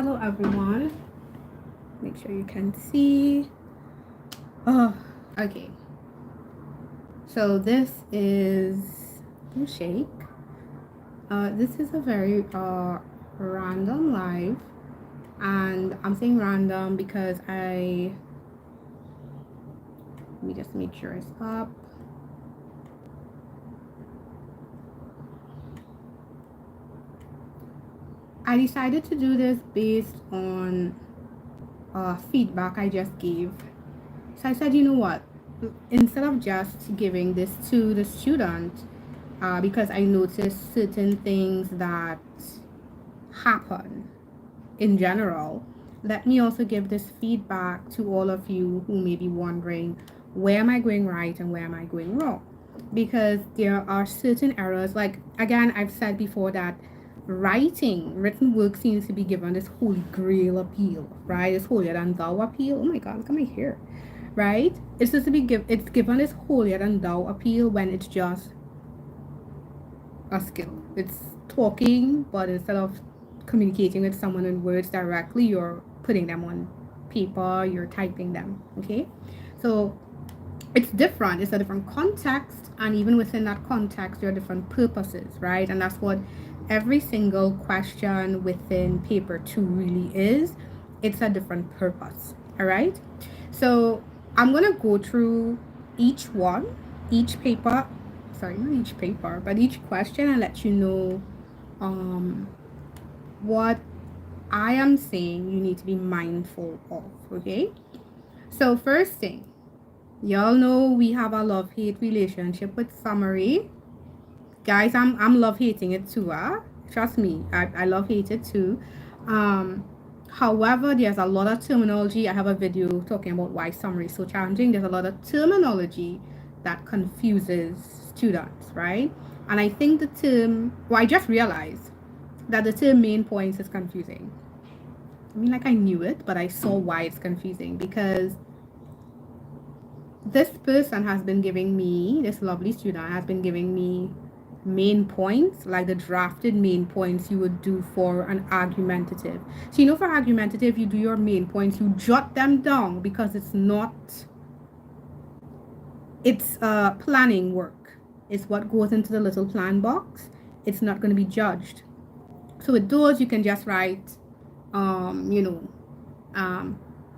Hello everyone. Make sure you can see. Oh, okay. So this is shake. This is a very random live, and I'm saying random because let me just make sure it's up. I decided to do this based on feedback I just gave. So I said, you know what? Instead of just giving this to the student, because I noticed certain things that happen in general, let me also give this feedback to all of you who may be wondering, where am I going right and where am I going wrong? Because there are certain errors, like again, I've said before that written work seems to be given this holy grail appeal, right? This holier than thou appeal. Oh my god, look at my hair, right? It's supposed to be it's given this holier than thou appeal when it's just a skill. It's talking, but instead of communicating with someone in words directly, you're putting them on paper, you're typing them. Okay, so it's different. It's a different context, and even within that context, there are different purposes, right? And that's what every single question within paper 2 really is. It's a different purpose. All right, so I'm gonna go through each one, each paper, sorry, not each paper, but each question, and let you know what I am saying you need to be mindful of. Okay, so first thing, y'all know we have a love-hate relationship with summary. Guys, I'm love-hating it too, trust me, I love-hate it too. However, there's a lot of terminology. I have a video talking about why summary is so challenging. There's a lot of terminology that confuses students, right? And I think the term, well, I just realized that the term main points is confusing. I mean, like, I knew it, but I saw why it's confusing, because this person has been giving me, this lovely student has been giving me main points, like the drafted main points you would do for an argumentative. So, you know, for argumentative, you do your main points, you jot them down, because it's planning work. It's what goes into the little plan box. It's not going to be judged. So with those, you can just write,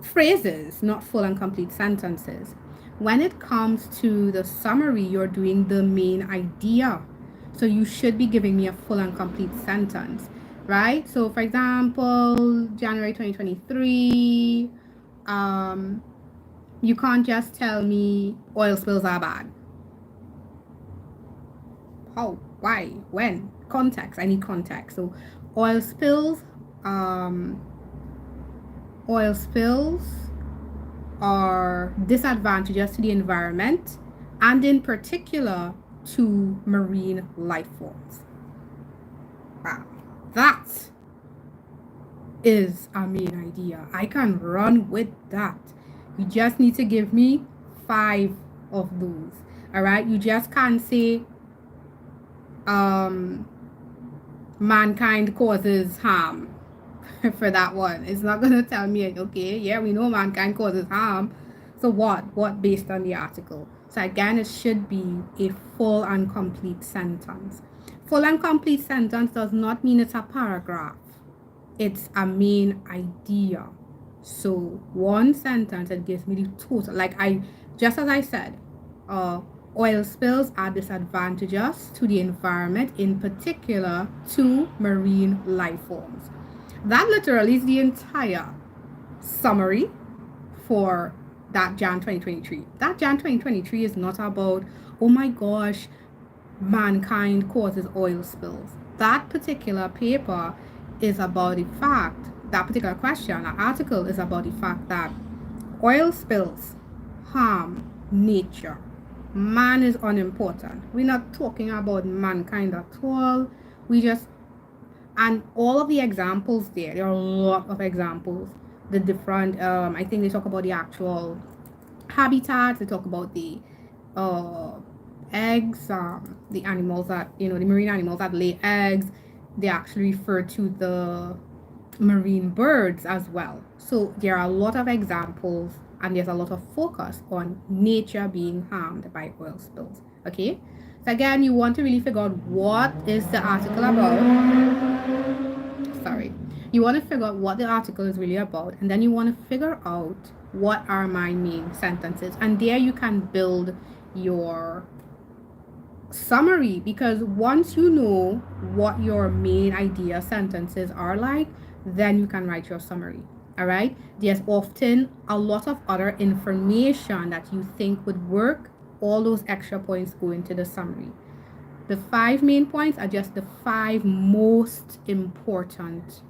phrases, not full and complete sentences. When it comes to the summary, you're doing the main idea. So you should be giving me a full and complete sentence, right? So for example, January 2023, you can't just tell me oil spills are bad. How? Why? When? Context. I need context. So oil spills are disadvantageous to the environment, and in particular to marine life forms. Wow, that is a main idea. I can run with that. You just need to give me 5 of those. All right, you just can't say mankind causes harm for that one. It's not going to tell me, okay, yeah, we know mankind causes harm, so what based on the article. So again, it should be a full and complete sentence. Full and complete sentence does not mean it's a paragraph. It's a main idea. So one sentence that gives me the total, like just as I said, oil spills are disadvantageous to the environment, in particular to marine life forms. That literally is the entire summary for that Jan 2023. That Jan 2023 is not about, oh my gosh, mankind causes oil spills. That particular paper is about the fact, that particular question, that article is about the fact that oil spills harm nature. Man is unimportant. We're not talking about mankind at all. And all of the examples there are a lot of examples. The different, I think they talk about the actual habitats, they talk about the eggs, the animals that, the marine animals that lay eggs. They actually refer to the marine birds as well. So there are a lot of examples and there's a lot of focus on nature being harmed by oil spills. Okay, so again, you want to really figure out what is the article about. Sorry, you want to figure out what the article is really about, and then you want to figure out what are my main sentences, and there you can build your summary, because once you know what your main idea sentences are like, then you can write your summary. All right, there's often a lot of other information that you think would work. All those extra points go into the summary. The 5 main points are just the 5 most important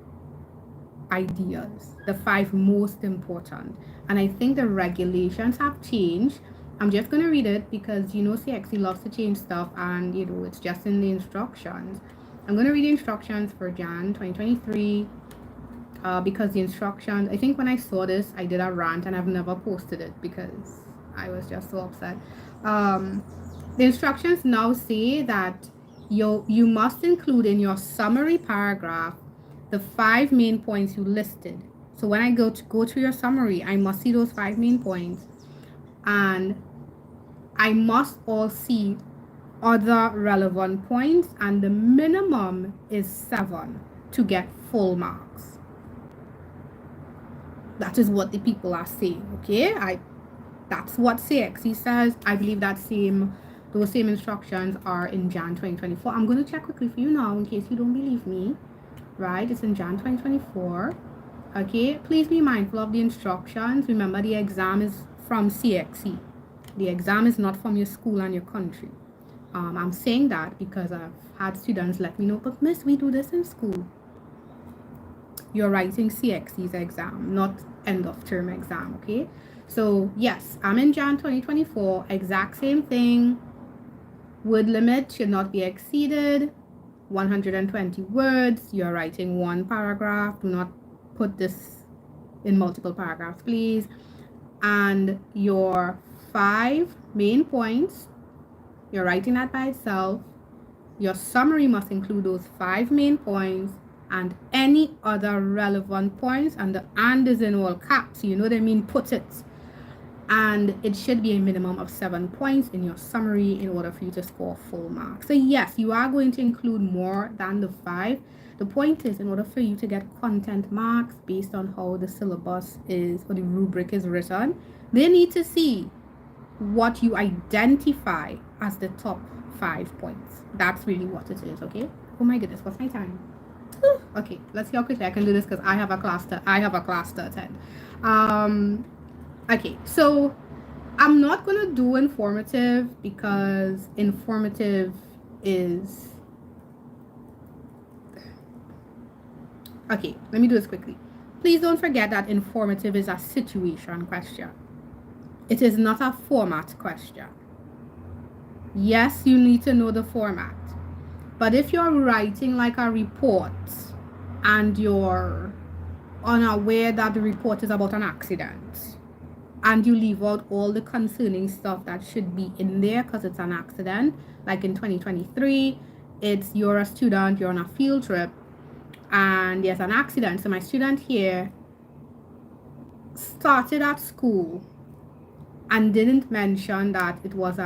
ideas, the 5 most important. And I think the regulations have changed. I'm just going to read it because CXC loves to change stuff, and it's just in the instructions. I'm going to read the instructions for Jan 2023 because the instructions, I think when I saw this, I did a rant and I've never posted it because I was just so upset. The instructions now say that you must include in your summary paragraph the 5 main points you listed. So when I go through your summary, I must see those 5 main points, and I must all see other relevant points, and the minimum is 7 to get full marks. That is what the people are saying. Okay, that's what CXC says. I believe those same instructions are in Jan 2024. I'm going to check quickly for you now in case you don't believe me. Right, it's in Jan 2024. Okay, please be mindful of the instructions. Remember, the exam is from CXC. The exam is not from your school and your country. I'm saying that because I've had students let me know, but miss, we do this in school. You're writing CXC's exam, not end of term exam. Okay, so yes, I'm in Jan 2024. Exact same thing. Word limit should not be exceeded 120 words. You're writing 1 paragraph. Do not put this in multiple paragraphs, please. And your 5 main points, you're writing that by itself. Your summary must include those 5 main points and any other relevant points, and the "and" is in all caps. You know what I mean? Put it. And it should be a minimum of 7 points in your summary in order for you to score full marks. So yes, you are going to include more than the 5. The point is, in order for you to get content marks based on how the syllabus is, or the rubric is written, they need to see what you identify as the top 5 points. That's really what it is. Okay, oh my goodness, what's my time? Okay, let's see how quickly I can do this because I have a class to attend. Okay, so I'm not going to do informative because informative is... Okay, let me do this quickly. Please don't forget that informative is a situation question. It is not a format question. Yes, you need to know the format. But if you're writing like a report and you're unaware that the report is about an accident, and you leave out all the concerning stuff that should be in there because it's an accident, like in 2023, you're a student, you're on a field trip, and there's an accident. So my student here started at school and didn't mention that it was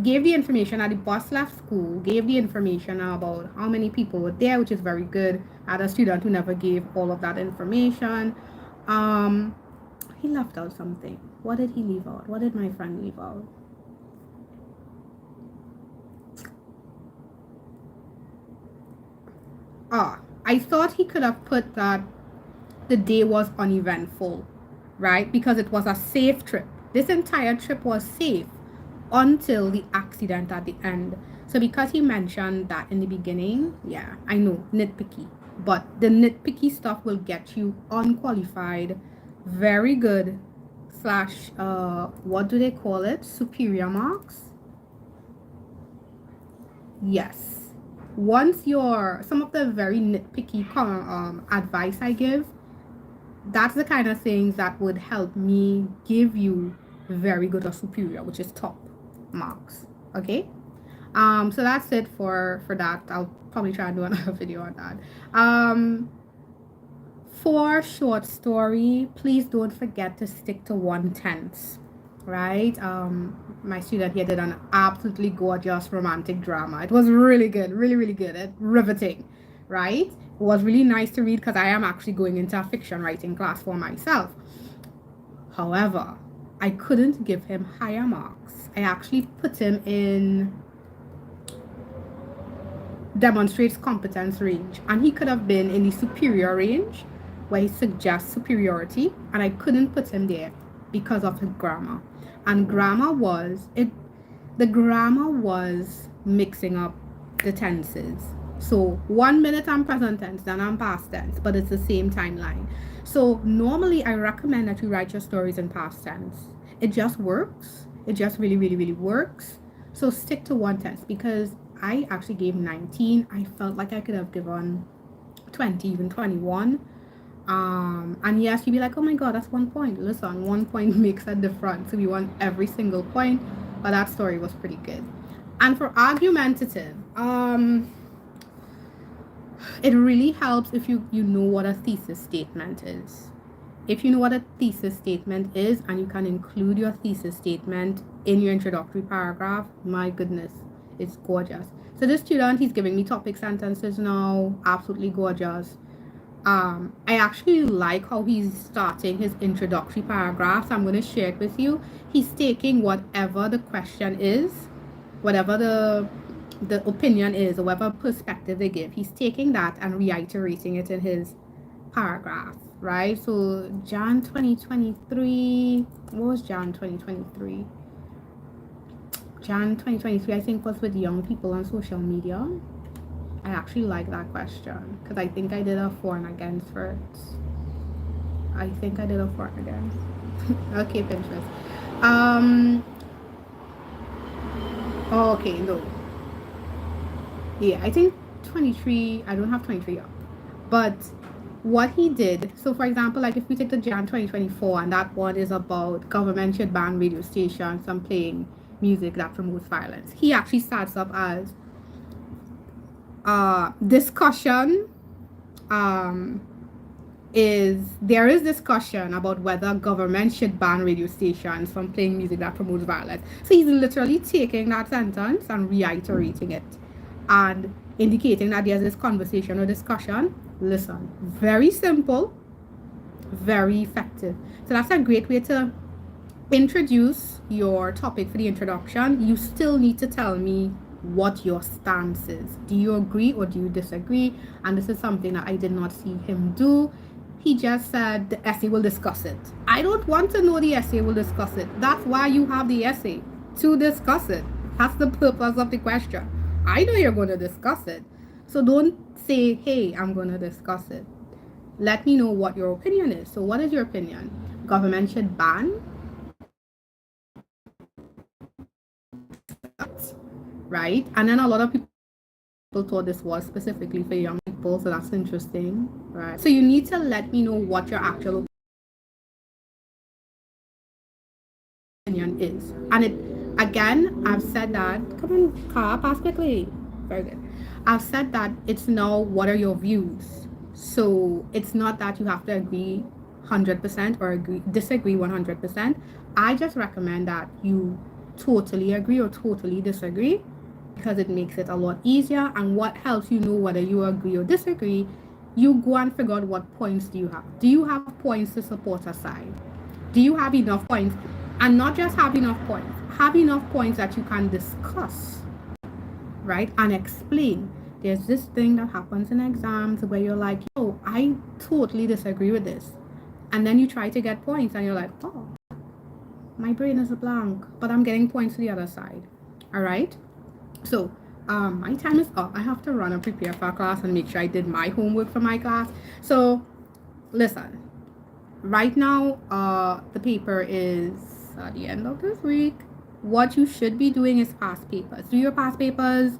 gave the information that the bus left school, gave the information about how many people were there, which is very good. I had a student who never gave all of that information. He left out something. What did he leave out? What did my friend leave out? I thought he could have put that the day was uneventful, right? Because it was a safe trip. This entire trip was safe until the accident at the end. So because he mentioned that in the beginning, yeah, I know, nitpicky. But the nitpicky stuff will get you unqualified, very good / what do they call it? Superior marks. Yes. Once some of the very nitpicky advice I give, that's the kind of things that would help me give you very good or superior, which is top marks. Okay. So that's it for that. I'll probably try and do another video on that. For short story, please don't forget to stick to 1/10, right? My student here did an absolutely gorgeous romantic drama. It was really good, really, really good. Riveting, right? It was really nice to read because I am actually going into a fiction writing class for myself. However, I couldn't give him higher marks. I actually put him in demonstrates competence range, and he could have been in the superior range where he suggests superiority, and I couldn't put him there because of his grammar. And the grammar was mixing up the tenses. So 1 minute I'm present tense, then I'm past tense, but it's the same timeline. So normally I recommend that you write your stories in past tense. It just works. It just really, really, really works. So stick to 1/10 because I actually gave 19. I felt like I could have given 20, even 21. And yes, you'd be like, oh my god, that's 1 point. Listen, 1 point makes a difference. So we want every single point. But that story was pretty good. And for argumentative, it really helps if you know what a thesis statement is. If you know what a thesis statement is and you can include your thesis statement in your introductory paragraph, my goodness, it's gorgeous. So this student, he's giving me topic sentences now, absolutely gorgeous. I actually like how he's starting his introductory paragraphs. I'm going to share it with you. He's taking whatever the question is, whatever the opinion is, or whatever perspective they give. He's taking that and reiterating it in his paragraph, right? So Jan 2023, what was Jan 2023? Jan 2023, I think, was with young people on social media. I actually like that question because I think I did a for and against for it. I think I did a for and against. Okay, Pinterest. Okay, no. Yeah, I think 23. I don't have 23 up, but what he did. So, for example, like if we take the Jan 2024, and that one is about government should ban radio stations from playing music that promotes violence. He actually starts up as discussion there is discussion about whether government should ban radio stations from playing music that promotes violence. So he's literally taking that sentence and reiterating it and indicating that there's this conversation or discussion. Listen, very simple, very effective. So that's a great way to introduce your topic for the introduction. You still need to tell me what your stance is. Do you agree or do you disagree? And this is something that I did not see him do. He just said the essay will discuss it. I don't want to know the essay will discuss it. That's why you have the essay, to discuss it. That's the purpose of the question. I know you're going to discuss it. So don't say, hey, I'm going to discuss it. Let me know what your opinion is. So what is your opinion? Government should ban, right? And then a lot of people thought this was specifically for young people, so that's interesting, right? So you need to let me know what your actual opinion is. And it, again, I've said that, come on, car, pass quickly. Very good. I've said that it's now what are your views. So it's not that you have to agree 100% or disagree 100%. I just recommend that you totally agree or totally disagree, because it makes it a lot easier. And what helps you know whether you agree or disagree, you go and figure out what points do you have. Do you have points to support a side? Do you have enough points? And not just have enough points that you can discuss, right? And explain. There's this thing that happens in exams where you're like, yo, I totally disagree with this. And then you try to get points and you're like, oh, my brain is a blank, but I'm getting points to the other side. All right. So my time is up. I have to run and prepare for a class and make sure I did my homework for my class. So listen, right now the paper is at the end of this week. What you should be doing is past papers. Do your past papers,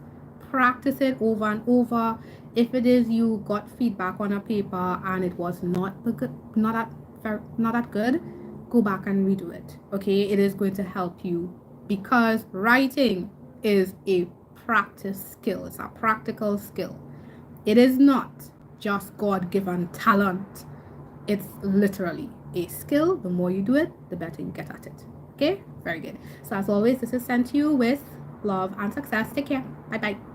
practice it over and over. If it is you got feedback on a paper and it was not that good, go back and redo it. Okay, it is going to help you, because writing is a practice skill. It's a practical skill. It is not just God-given talent. It's literally a skill. The more you do it, the better you get at it. Okay? Very good. So as always, this is sent to you with love and success. Take care. Bye-bye.